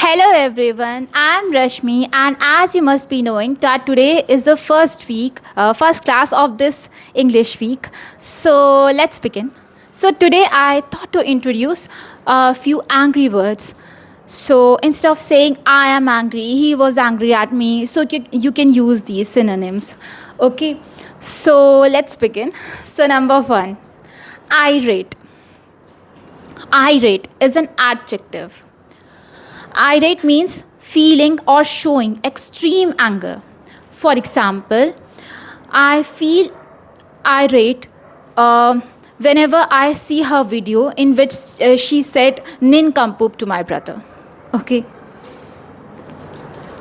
Hello everyone, I'm Rashmi, and as you must be knowing that today is the first class of this English week. So let's begin. So today I thought to introduce a few angry words. So instead of saying I am angry, he was angry at me, so you can use these synonyms. Okay, so let's begin. So number one, irate. Irate is an adjective. Irate means feeling or showing extreme anger. For example, I feel irate whenever I see her video in which she said nincompoop to my brother. Okay.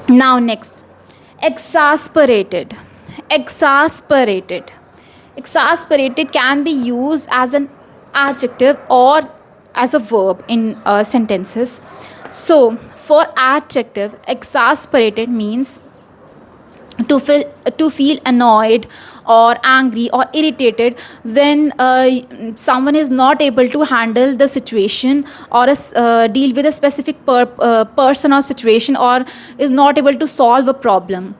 Now next, exasperated. Exasperated. Exasperated can be used as an adjective or as a verb in sentences. So, for adjective, exasperated means to feel annoyed or angry or irritated when someone is not able to handle the situation or deal with a specific person or situation, or is not able to solve a problem.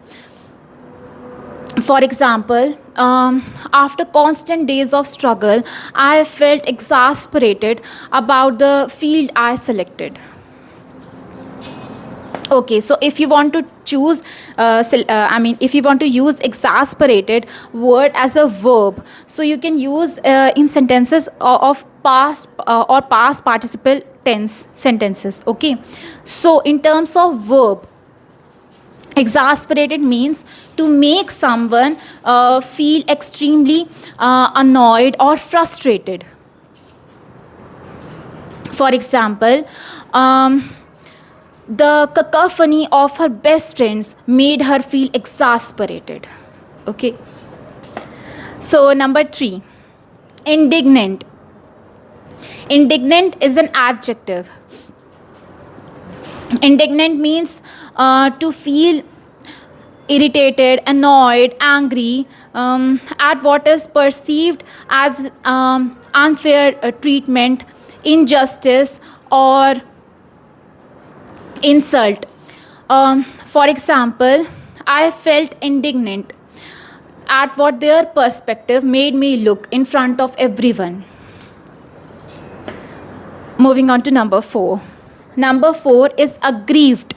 For example, after constant days of struggle, I felt exasperated about the field I selected. Okay, so if you want to choose, if you want to use exasperated word as a verb, so you can use in sentences of past or past participle tense sentences. Okay, so in terms of verb, exasperated means to make someone feel extremely annoyed or frustrated. For example, the cacophony of her best friends made her feel exasperated. Okay. So, number three, indignant. Indignant is an adjective. Indignant means to feel irritated, annoyed, angry at what is perceived as unfair treatment, injustice, or insult. For example, I felt indignant at what their perspective made me look in front of everyone. Moving on to number four. Number four is aggrieved.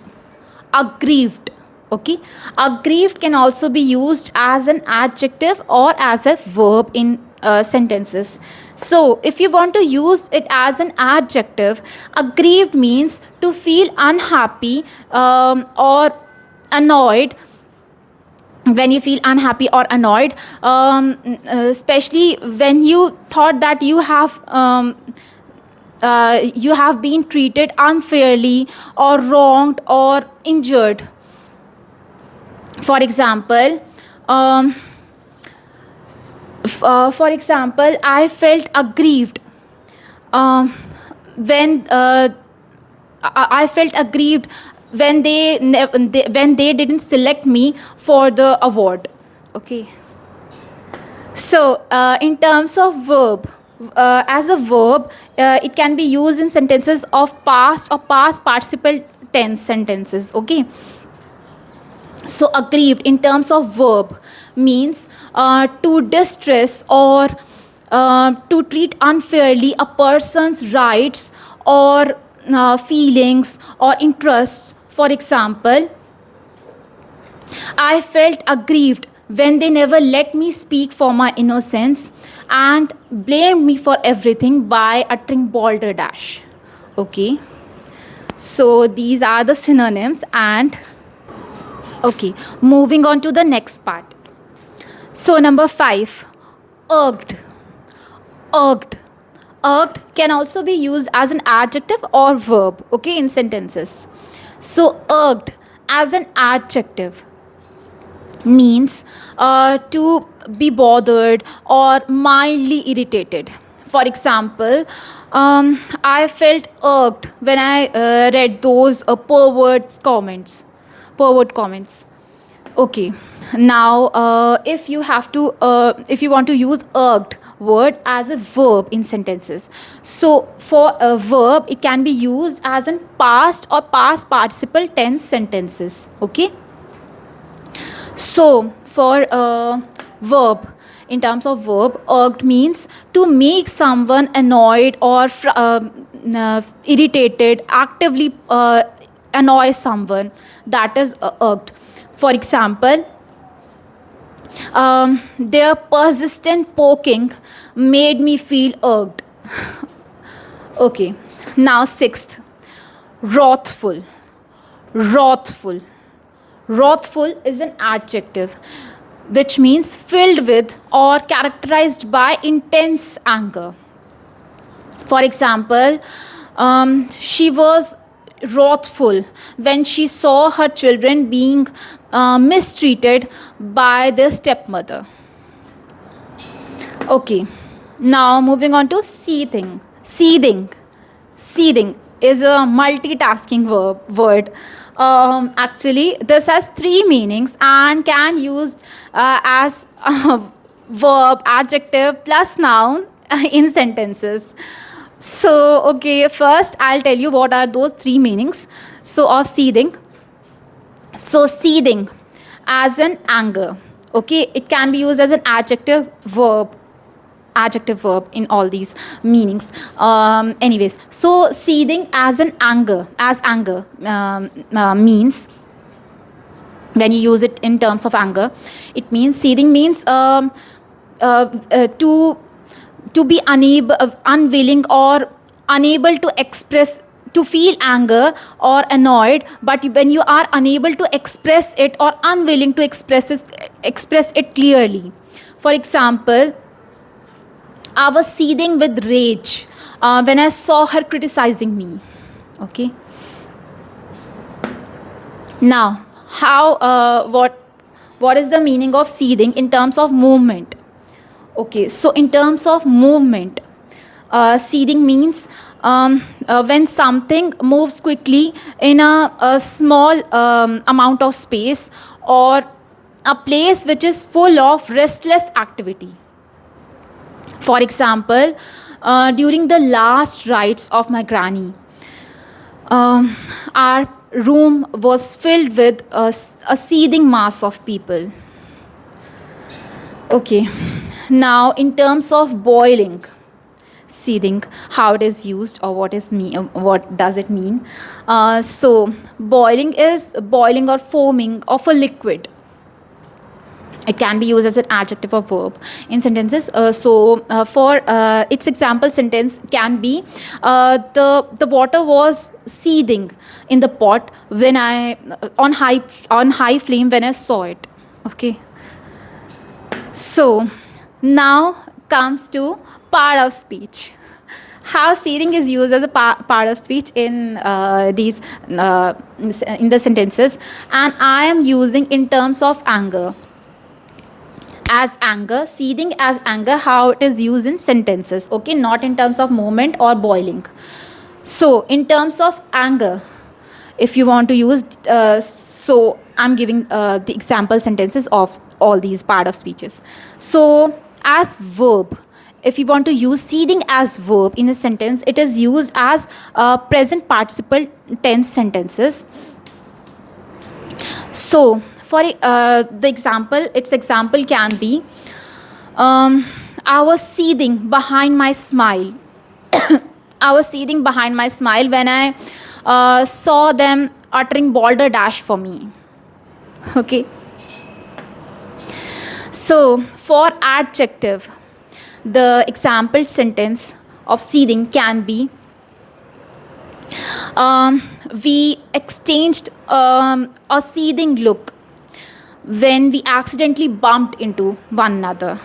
Aggrieved. Okay. Aggrieved can also be used as an adjective or as a verb in sentences. So, if you want to use it as an adjective, aggrieved means to feel unhappy or annoyed. When you feel unhappy or annoyed, especially when you thought that you have been treated unfairly or wronged or injured. For example, I felt aggrieved when I felt aggrieved when they didn't select me for the award. Okay. So, in terms of verb, as a verb, it can be used in sentences of past or past participle tense sentences. Okay. So, aggrieved in terms of verb means to distress or to treat unfairly a person's rights or feelings or interests. For example, I felt aggrieved when they never let me speak for my innocence and blamed me for everything by uttering balderdash. Okay, so these are the synonyms. And okay, moving on to the next part. So, number five, irked. Irked. Irked can also be used as an adjective or verb, okay, in sentences. So, irked as an adjective means to be bothered or mildly irritated. For example, I felt irked when I read those pervert comments. Okay. Now, if you want to use irked word as a verb in sentences. So for a verb, it can be used as in past or past participle tense sentences. Okay. So for a verb, in terms of verb, irked means to make someone annoyed or irritated, actively annoy someone. That is irked. For example, their persistent poking made me feel irked. Okay. Now sixth, wrathful. Wrathful. Wrathful is an adjective which means filled with or characterized by intense anger. For example, she was wrathful when she saw her children being mistreated by their stepmother. Okay, now moving on to seething. Seething. Seething is a multitasking word. Actually, this has three meanings and can used as verb, adjective plus noun in sentences. So, okay, first I'll tell you what are those three meanings. So, of seething. So, seething as an anger. Okay, it can be used as an adjective verb in all these meanings. Anyways, so seething as anger means, when you use it in terms of anger, it means seething means to be unable, unwilling or unable to express, to feel anger or annoyed, but when you are unable to express it or unwilling to express it clearly. For example, I was seething with rage when I saw her criticizing me. Okay. Now, what is the meaning of seething in terms of movement? Okay, so in terms of movement, seething means when something moves quickly in a small amount of space or a place which is full of restless activity. For example, during the last rites of my granny, our room was filled with a seething mass of people. Okay, now in terms of boiling, seething, how it is used or what does it mean? So boiling is boiling or foaming of a liquid. It can be used as an adjective or verb in sentences. For its example sentence can be, the water was seething in the pot when I on high flame when I saw it. Okay. So now comes to part of speech. How seething is used as a part of speech in in the sentences, and I am using in terms of anger. As anger, seething as anger, how it is used in sentences. Okay, not in terms of moment or boiling. So in terms of anger, if you want to use, so I'm giving the example sentences of all these part of speeches. So as verb, if you want to use seething as verb in a sentence, it is used as present participle tense sentences. So for the example, its example can be, I was seething behind my smile. I was seething behind my smile when I saw them uttering balderdash for me. Okay. So for adjective, the example sentence of seething can be, we exchanged a seething look when we accidentally bumped into one another.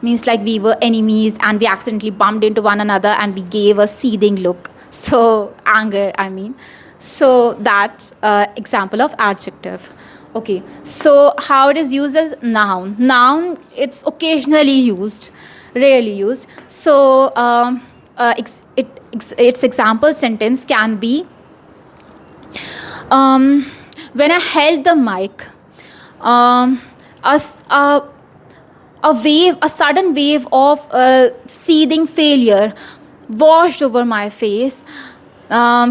Means like we were enemies and we accidentally bumped into one another and we gave a seething look. So anger, I mean. So that's example of adjective. Okay, so how it is used as noun. Noun, it's occasionally used, rarely used. So its example sentence can be, when I held the mic, a a sudden wave of seething failure washed over my face,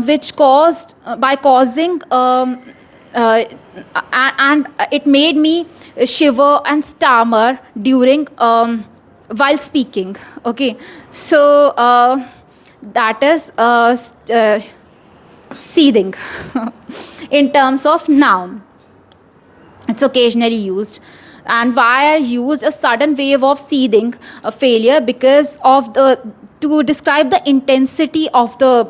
which causing and it made me shiver and stammer during while speaking. Okay, so that is seething. In terms of noun, it's occasionally used. And why I used a sudden wave of seething, a failure, because of the to describe the intensity of the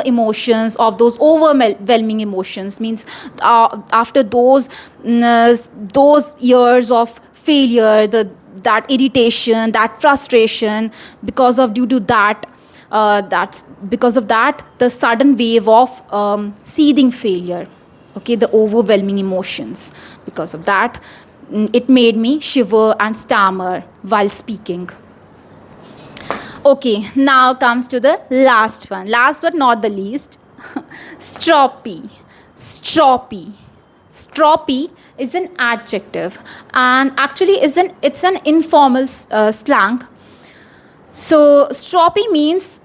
emotions, of those overwhelming emotions, means after those years of failure, that irritation, that frustration, due to that, that's because of that, the sudden wave of seething failure. Okay, the overwhelming emotions, because of that, it made me shiver and stammer while speaking. Okay, now comes to the last one, last but not the least. Stroppy. Stroppy. Stroppy is an adjective, and actually it's an informal slang. So stroppy means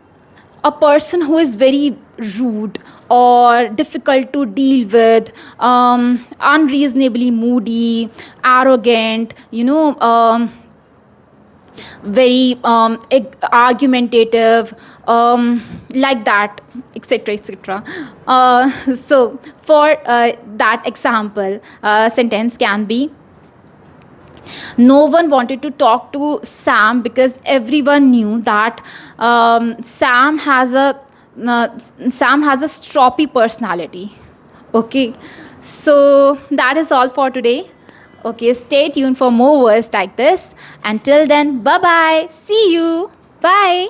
a person who is very rude or difficult to deal with, unreasonably moody, arrogant, very argumentative, like that, etc., etc. So for that example, sentence can be: no one wanted to talk to Sam because everyone knew that Sam has a stroppy personality. Okay, so that is all for today. Okay, stay tuned for more words like this. Until then, bye bye. See you. Bye.